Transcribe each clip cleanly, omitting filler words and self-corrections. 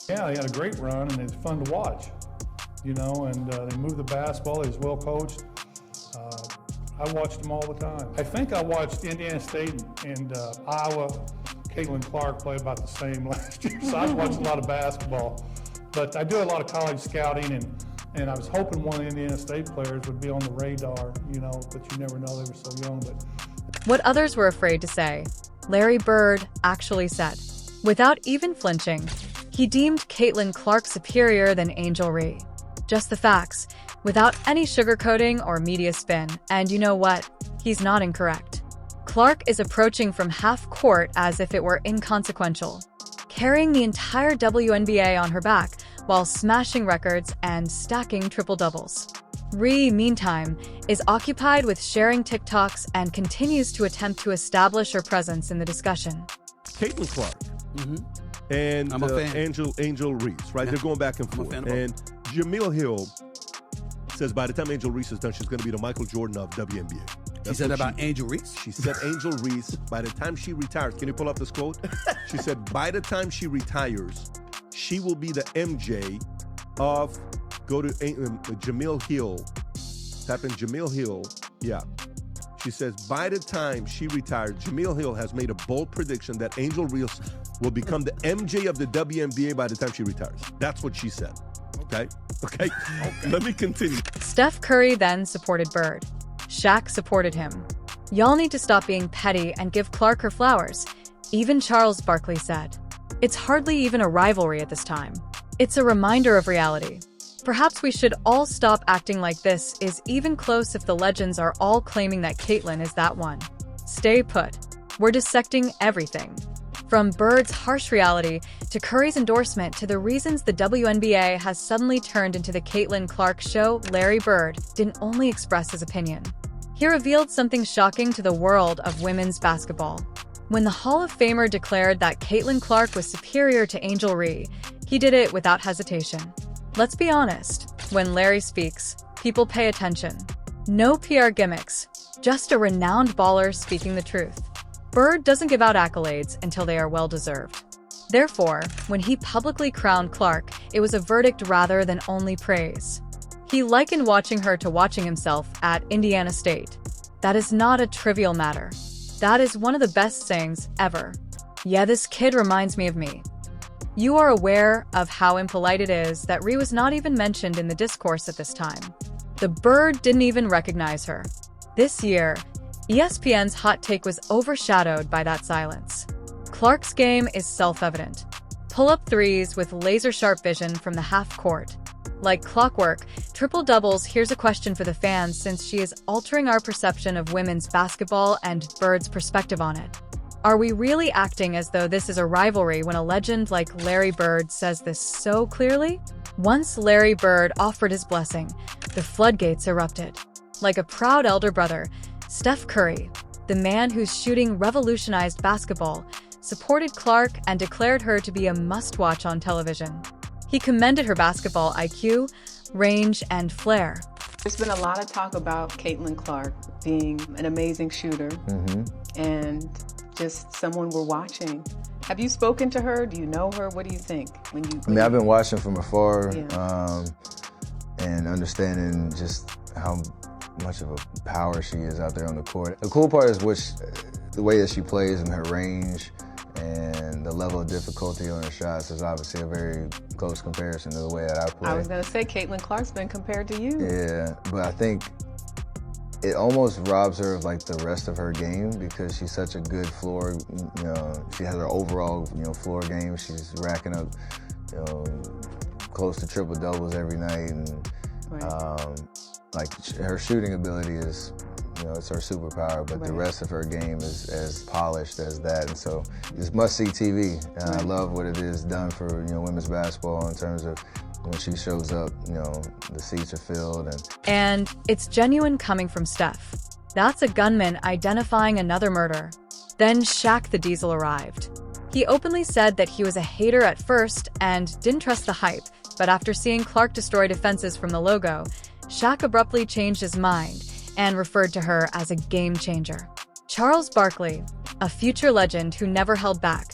Yeah, he had a great run, and it's fun to watch, you know, and they moved the basketball. He was well coached. I watched him all the time. I think I watched Indiana State and Iowa. Caitlin Clark play about the same last year, so I watched a lot of basketball. But I do a lot of college scouting, and I was hoping one of the Indiana State players would be on the radar, you know, but you never know, they were so young. But what others were afraid to say, Larry Bird actually said. Without even flinching, he deemed Caitlin Clark superior than Angel Reese. Just the facts, without any sugarcoating or media spin, and you know what? He's not incorrect. Clark is approaching from half court as if it were inconsequential, carrying the entire WNBA on her back while smashing records and stacking triple-doubles. Reese, meantime, is occupied with sharing TikToks and continues to attempt to establish her presence in the discussion. Caitlin Clark and Angel Reese, right? They're going back and forth. And Jamil Hill says by the time Angel Reese is done, she's going to be the Michael Jordan of WNBA. She said about Angel Reese? She said Angel Reese, by the time she retires, can you pull up this quote? She said, by the time she retires, she will be the MJ of, go to Jamil Hill, type in Jamil Hill, yeah. She says, by the time she retires, Jamil Hill has made a bold prediction that Angel Reese will become the MJ of the WNBA by the time she retires. That's what she said. Okay. Let me continue. Steph Curry then supported Bird. Shaq supported him. Y'all need to stop being petty and give Clark her flowers, even Charles Barkley said. It's hardly even a rivalry at this time. It's a reminder of reality. Perhaps we should all stop acting like this is even close if the legends are all claiming that Caitlin is that one. Stay put. We're dissecting everything. From Bird's harsh reality to Curry's endorsement to the reasons the WNBA has suddenly turned into the Caitlin Clark show, Larry Bird didn't only express his opinion. He revealed something shocking to the world of women's basketball. When the Hall of Famer declared that Caitlin Clark was superior to Angel Reese, he did it without hesitation. Let's be honest, when Larry speaks, people pay attention. No PR gimmicks, just a renowned baller speaking the truth. Bird doesn't give out accolades until they are well-deserved. Therefore, when he publicly crowned Clark, it was a verdict rather than only praise. He likened watching her to watching himself at Indiana State. That is not a trivial matter. That is one of the best sayings ever. Yeah, this kid reminds me of me. You are aware of how impolite it is that Reese was not even mentioned in the discourse at this time. The Bird didn't even recognize her. This year, ESPN's hot take was overshadowed by that silence. Clark's game is self-evident. Pull-up threes with laser-sharp vision from the half court. Like clockwork, triple-doubles. Here's a question for the fans since she is altering our perception of women's basketball and Bird's perspective on it. Are we really acting as though this is a rivalry when a legend like Larry Bird says this so clearly? Once Larry Bird offered his blessing, the floodgates erupted. Like a proud elder brother, Steph Curry, the man whose shooting revolutionized basketball, supported Clark and declared her to be a must-watch on television. He commended her basketball IQ, range, and flair. There's been a lot of talk about Caitlin Clark being an amazing shooter and just someone we're watching. Have you spoken to her? Do you know her? What do you think? I've been watching from afar and understanding just how much of a power she is out there on the court. The cool part is the way that she plays and her range and the level of difficulty on her shots is obviously a very close comparison to the way that I play. I was going to say Caitlin Clark's been compared to you. Yeah, but I think it almost robs her of like the rest of her game because she's such a good floor, she has her overall, floor game. She's racking up, close to triple doubles every night, and her shooting ability is, it's her superpower, but the rest of her game is as polished as that, and so it's must-see TV. And I love what it has done for women's basketball in terms of when she shows up, the seats are filled. And it's genuine coming from Steph. That's a gunman identifying another murder. Then Shaq the Diesel arrived. He openly said that he was a hater at first and didn't trust the hype, but after seeing Clark destroy defenses from the logo, Shaq abruptly changed his mind and referred to her as a game changer. Charles Barkley, a future legend who never held back,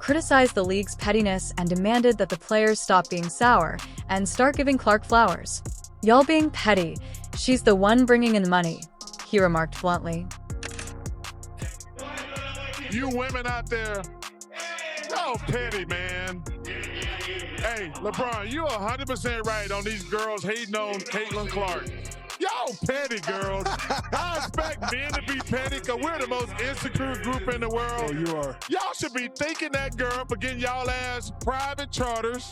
criticized the league's pettiness and demanded that the players stop being sour and start giving Clark flowers. "Y'all being petty. She's the one bringing in the money," he remarked bluntly. You women out there, y'all petty, man. Hey, LeBron, you're 100% right on these girls hating on Caitlin Clark. Y'all petty, girls. I expect men to be petty because we're the most insecure group in the world. Oh, you are. Y'all should be thanking that girl for getting y'all ass private charters,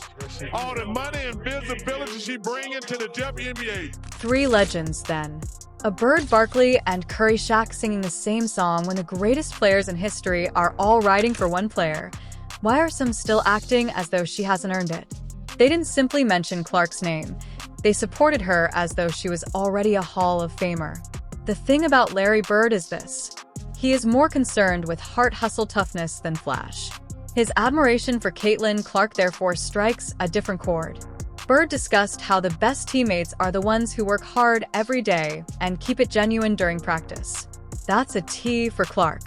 all the money and visibility she bringing to the WNBA. Three legends, then. A Bird, Barkley, and Curry Shaq singing the same song when the greatest players in history are all riding for one player. Why are some still acting as though she hasn't earned it? They didn't simply mention Clark's name. They supported her as though she was already a Hall of Famer. The thing about Larry Bird is this: he is more concerned with heart hustle toughness than flash. His admiration for Caitlin Clark therefore strikes a different chord. Bird discussed how the best teammates are the ones who work hard every day and keep it genuine during practice. That's a T for Clark.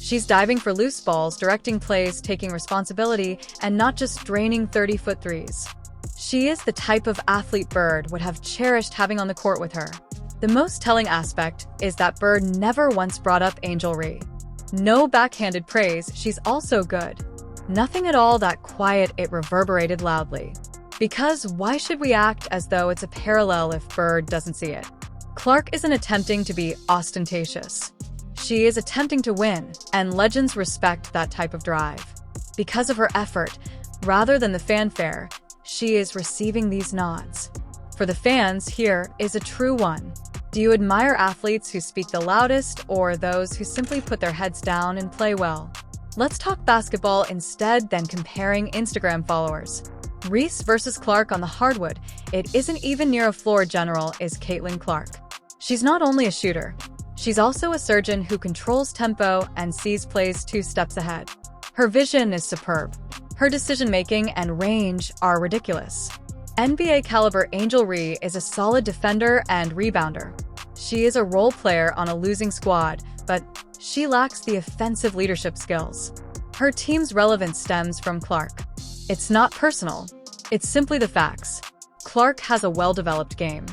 She's diving for loose balls, directing plays, taking responsibility, and not just draining 30-foot threes. She is the type of athlete Bird would have cherished having on the court with her. The most telling aspect is that Bird never once brought up Angel Reese. No backhanded praise, she's also good. Nothing at all that quiet, it reverberated loudly. Because why should we act as though it's a parallel if Bird doesn't see it? Clark isn't attempting to be ostentatious. She is attempting to win, and legends respect that type of drive. Because of her effort, rather than the fanfare, she is receiving these nods. For the fans, here is a true one. Do you admire athletes who speak the loudest or those who simply put their heads down and play well? Let's talk basketball instead than comparing Instagram followers. Reese versus Clark on the hardwood. It isn't even near a floor general is Caitlin Clark. She's not only a shooter, she's also a surgeon who controls tempo and sees plays 2 steps ahead. Her vision is superb. Her decision-making and range are ridiculous. NBA-caliber Angel Reese is a solid defender and rebounder. She is a role player on a losing squad, but she lacks the offensive leadership skills. Her team's relevance stems from Clark. It's not personal. It's simply the facts. Clark has a well-developed game.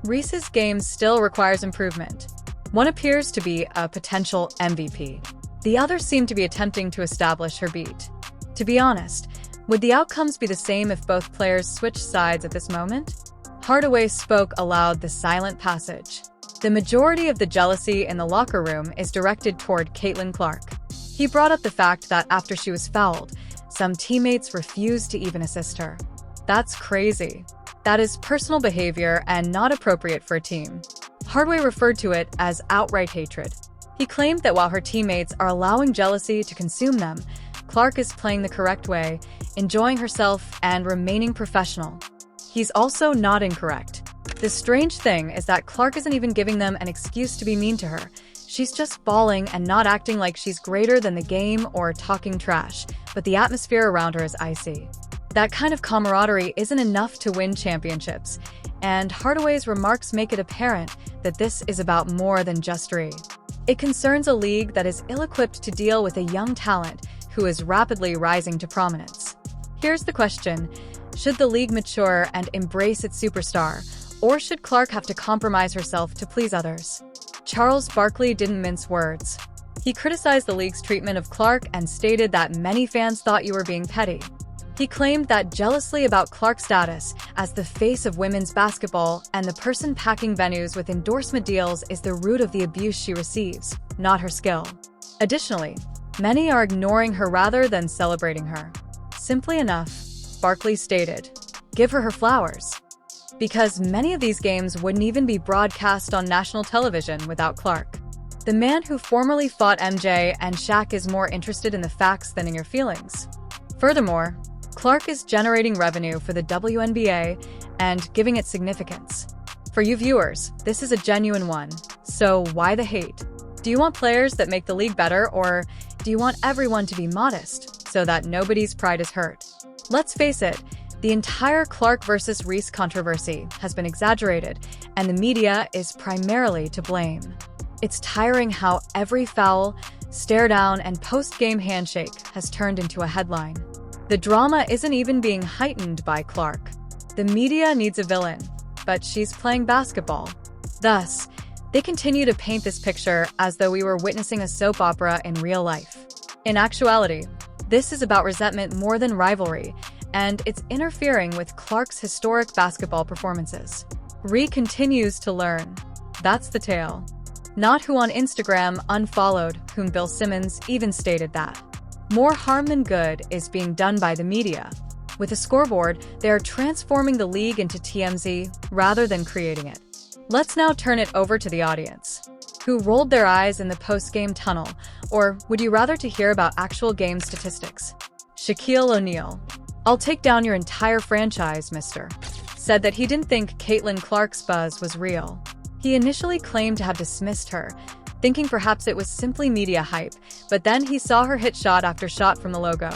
Reese's game still requires improvement. One appears to be a potential MVP. The others seem to be attempting to establish her beat. To be honest, would the outcomes be the same if both players switched sides at this moment? Hardaway spoke aloud the silent passage. The majority of the jealousy in the locker room is directed toward Caitlin Clark. He brought up the fact that after she was fouled, some teammates refused to even assist her. That's crazy. That is personal behavior and not appropriate for a team. Hardaway referred to it as outright hatred. He claimed that while her teammates are allowing jealousy to consume them, Clark is playing the correct way, enjoying herself, and remaining professional. He's also not incorrect. The strange thing is that Clark isn't even giving them an excuse to be mean to her. She's just bawling and not acting like she's greater than the game or talking trash, but the atmosphere around her is icy. That kind of camaraderie isn't enough to win championships, and Hardaway's remarks make it apparent that this is about more than just Reese. It concerns a league that is ill-equipped to deal with a young talent who is rapidly rising to prominence. Here's the question: should the league mature and embrace its superstar, or should Clark have to compromise herself to please others? Charles Barkley didn't mince words. He criticized the league's treatment of Clark and stated that many fans thought you were being petty. He claimed that jealously about Clark's status as the face of women's basketball and the person packing venues with endorsement deals is the root of the abuse she receives, not her skill. Additionally, many are ignoring her rather than celebrating her. Simply enough, Barkley stated, "Give her flowers." Because many of these games wouldn't even be broadcast on national television without Clark. The man who formerly fought MJ and Shaq is more interested in the facts than in your feelings. Furthermore, Clark is generating revenue for the WNBA and giving it significance. For you viewers, this is a genuine one. So why the hate? Do you want players that make the league better, or do you want everyone to be modest so that nobody's pride is hurt? Let's face it, the entire Clark versus Reese controversy has been exaggerated, and the media is primarily to blame. It's tiring how every foul, stare down, and post-game handshake has turned into a headline. The drama isn't even being heightened by Clark. The media needs a villain, but she's playing basketball. Thus, they continue to paint this picture as though we were witnessing a soap opera in real life. In actuality, this is about resentment more than rivalry, and it's interfering with Clark's historic basketball performances. Ree continues to learn. That's the tale. Not who on Instagram unfollowed whom Bill Simmons even stated that. More harm than good is being done by the media. With a scoreboard, they are transforming the league into TMZ rather than creating it. Let's now turn it over to the audience. Who rolled their eyes in the post-game tunnel, or would you rather to hear about actual game statistics? Shaquille O'Neal. "I'll take down your entire franchise, mister," said that he didn't think Caitlin Clark's buzz was real. He initially claimed to have dismissed her, thinking perhaps it was simply media hype, but then he saw her hit shot after shot from the logo.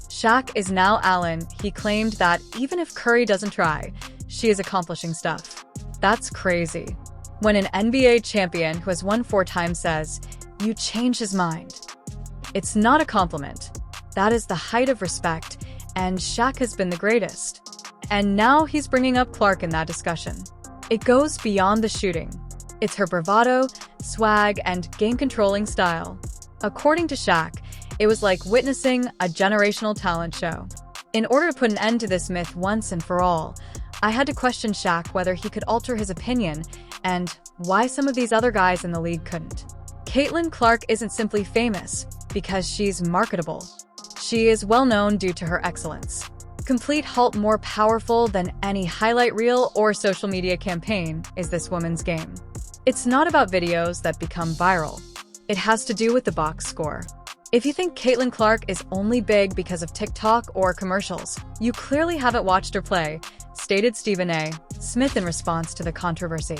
Shaq is now Allen. He claimed that even if Curry doesn't try, she is accomplishing stuff. That's crazy. When an NBA champion who has won 4 times says, "You changed his mind," it's not a compliment. That is the height of respect, and Shaq has been the greatest. And now he's bringing up Clark in that discussion. It goes beyond the shooting. It's her bravado, swag, and game-controlling style. According to Shaq, it was like witnessing a generational talent show. In order to put an end to this myth once and for all, I had to question Shaq whether he could alter his opinion and why some of these other guys in the league couldn't. Caitlin Clark isn't simply famous because she's marketable. She is well known due to her excellence. Complete halt more powerful than any highlight reel or social media campaign is this woman's game. It's not about videos that become viral. It has to do with the box score. If you think Caitlin Clark is only big because of TikTok or commercials, you clearly haven't watched her play, stated Stephen A. Smith in response to the controversy.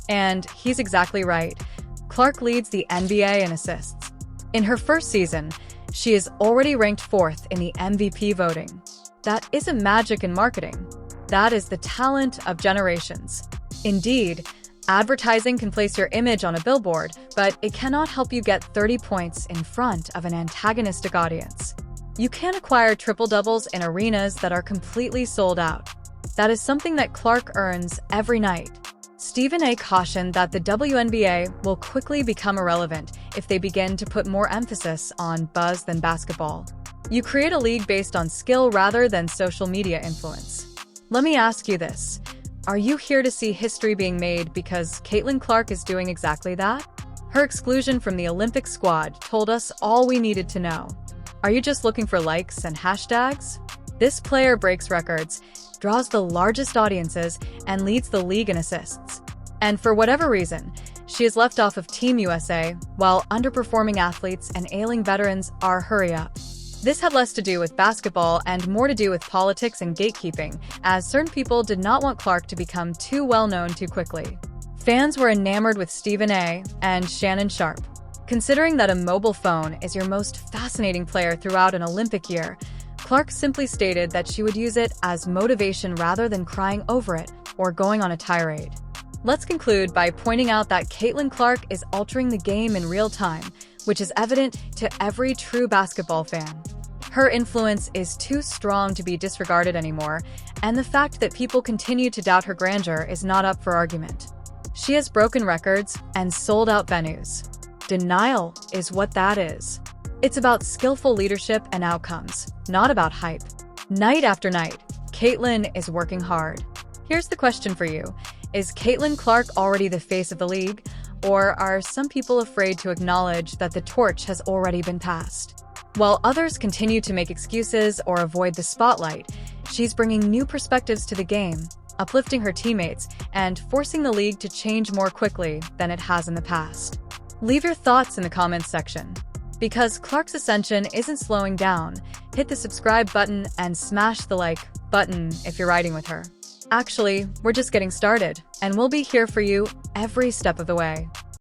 And he's exactly right. Clark leads the NBA in assists. In her first season, she is already ranked 4th in the MVP voting. That isn't magic in marketing. That is the talent of generations. Indeed, advertising can place your image on a billboard, but it cannot help you get 30 points in front of an antagonistic audience. You can't acquire triple-doubles in arenas that are completely sold out. That is something that Clark earns every night. Stephen A. cautioned that the WNBA will quickly become irrelevant if they begin to put more emphasis on buzz than basketball. You create a league based on skill rather than social media influence. Let me ask you this. Are you here to see history being made because Caitlin Clark is doing exactly that? Her exclusion from the Olympic squad told us all we needed to know. Are you just looking for likes and hashtags? This player breaks records, draws the largest audiences, and leads the league in assists. And for whatever reason, she is left off of Team USA, while underperforming athletes and ailing veterans are hurry up. This had less to do with basketball and more to do with politics and gatekeeping, as certain people did not want Clark to become too well-known too quickly. Fans were enamored with Stephen A. and Shannon Sharpe. Considering that a mobile phone is your most fascinating player throughout an Olympic year, Clark simply stated that she would use it as motivation rather than crying over it or going on a tirade. Let's conclude by pointing out that Caitlin Clark is altering the game in real time, which is evident to every true basketball fan. Her influence is too strong to be disregarded anymore, and the fact that people continue to doubt her grandeur is not up for argument. She has broken records and sold out venues. Denial is what that is. It's about skillful leadership and outcomes, not about hype. Night after night, Caitlin is working hard. Here's the question for you. Is Caitlin Clark already the face of the league, or are some people afraid to acknowledge that the torch has already been passed? While others continue to make excuses or avoid the spotlight, she's bringing new perspectives to the game, uplifting her teammates, and forcing the league to change more quickly than it has in the past. Leave your thoughts in the comments section. Because Clark's ascension isn't slowing down, hit the subscribe button and smash the like button if you're riding with her. Actually, we're just getting started, and we'll be here for you every step of the way.